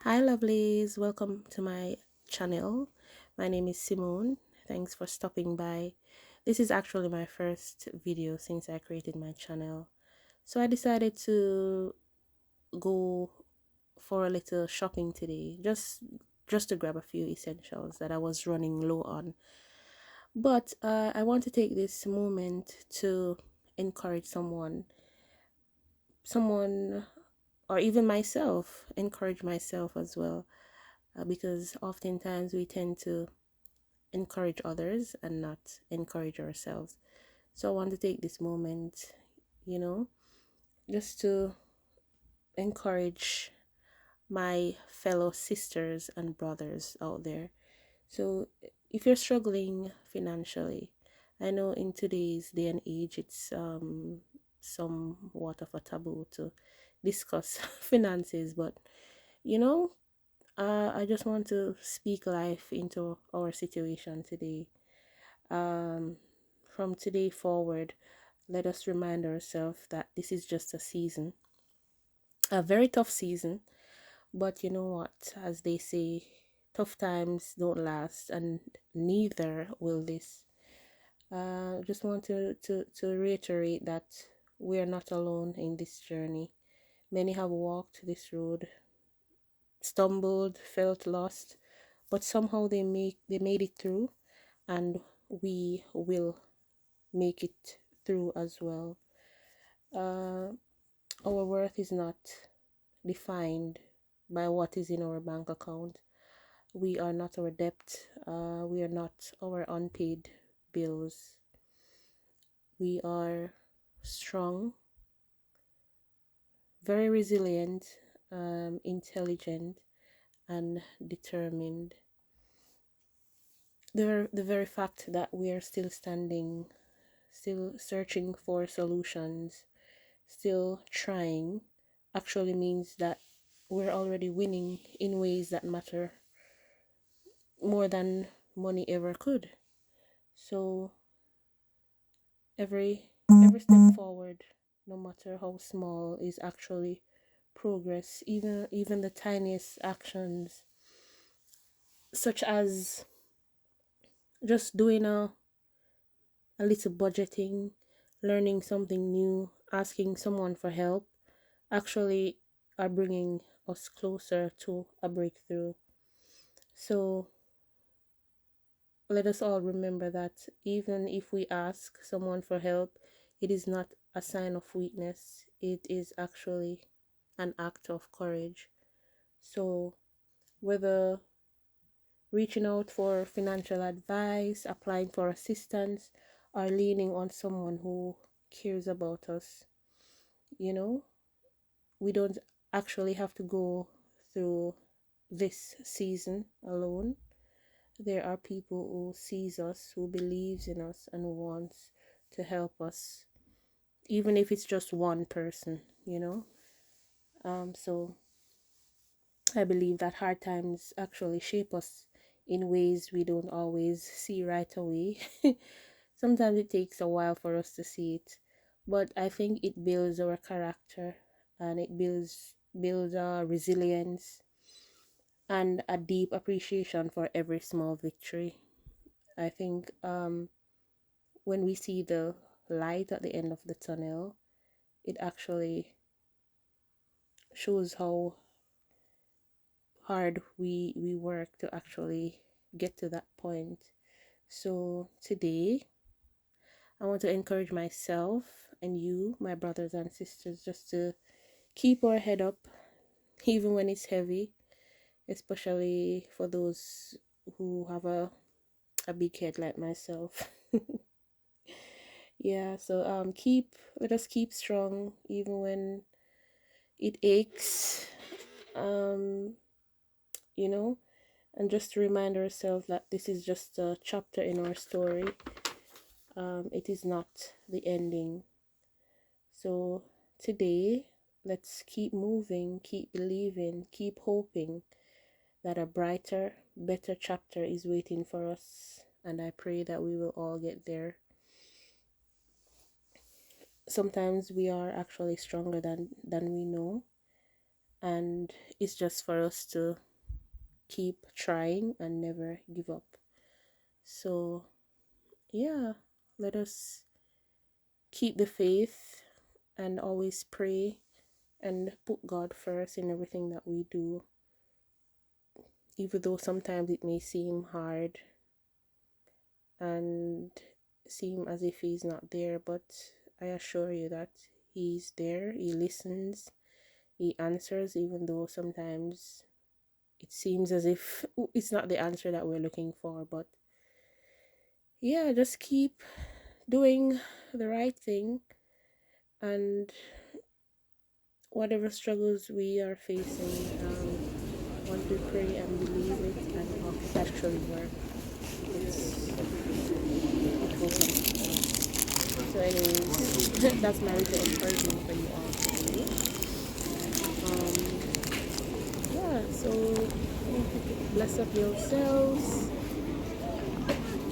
Hi, lovelies. Welcome to my channel. My name is Simone. Thanks for stopping by. This is actually my first video since I created my channel. So I decided to go for a little shopping today, just to grab a few essentials that I was running low on. But I want to take this moment to encourage someone, or even myself, encourage myself as well, because oftentimes we tend to encourage others and not encourage ourselves. So I want to take this moment, you know, just to encourage my fellow sisters and brothers out there. So if you're struggling financially, I know in today's day and age it's somewhat of a taboo to discuss finances, but you know, I just want to speak life into our situation today. Um, from today forward, let us remind ourselves that this is just a season, a very tough season. But you know what? As they say, tough times don't last, and neither will this. Just want to reiterate that we are not alone in this journey. Many have walked this road, stumbled, felt lost, but somehow they made it through, and we will make it through as well. Uh, our worth is not defined by what is in our bank account. We are not our debt. We are not our unpaid bills. We are strong, very resilient, intelligent, and determined. The very fact that we are still standing, still searching for solutions, still trying, actually means that we're already winning in ways that matter more than money ever could. So every step forward, no matter how small, is actually progress. Even the tiniest actions, such as just doing a little budgeting, learning something new, asking someone for help, actually are bringing us closer to a breakthrough. So let us all remember that even if we ask someone for help, it is not a sign of weakness, it is actually an act of courage. So, whether reaching out for financial advice, applying for assistance, or leaning on someone who cares about us, you know, we don't actually have to go through this season alone. There are people who sees us, who believes in us, and who wants to help us, even if it's just one person. So I believe that hard times actually shape us in ways we don't always see right away. Sometimes it takes a while for us to see it, but I think it builds our character, and it builds our resilience and a deep appreciation for every small victory. I think when we see the light at the end of the tunnel, it actually shows how hard we work to actually get to that point. So today, I want to encourage myself and you, my brothers and sisters, just to keep our head up, even when it's heavy, especially for those who have a big head like myself. Yeah, so let us keep strong even when it aches. Um, you know, and just to remind ourselves that this is just a chapter in our story. It is not the ending. So today, let's keep moving, keep believing, keep hoping that a brighter, better chapter is waiting for us. And I pray that we will all get there. Sometimes we are actually stronger than we know, and it's just for us to keep trying and never give up. So yeah, let us keep the faith and always pray and put God first in everything that we do, even though sometimes it may seem hard and seem as if He's not there. But I assure you that He's there, He listens, He answers, even though sometimes it seems as if it's not the answer that we're looking for. But yeah, just keep doing the right thing, and whatever struggles we are facing, want to pray and believe it and actually work. It will come to pass. So anyways, that's my little encouragement for you all today. Yeah, so bless up yourselves,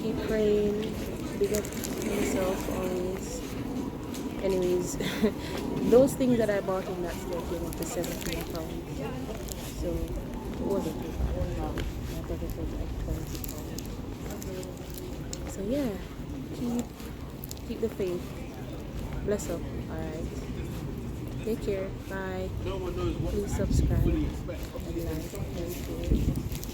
keep praying, big up yourself always. Anyways, those things that I bought in that store came up to £17. So it wasn't too bad. I thought it was like £20. So yeah, keep the faith. Bless up. Alright. Take care. Bye. Please subscribe and like and share.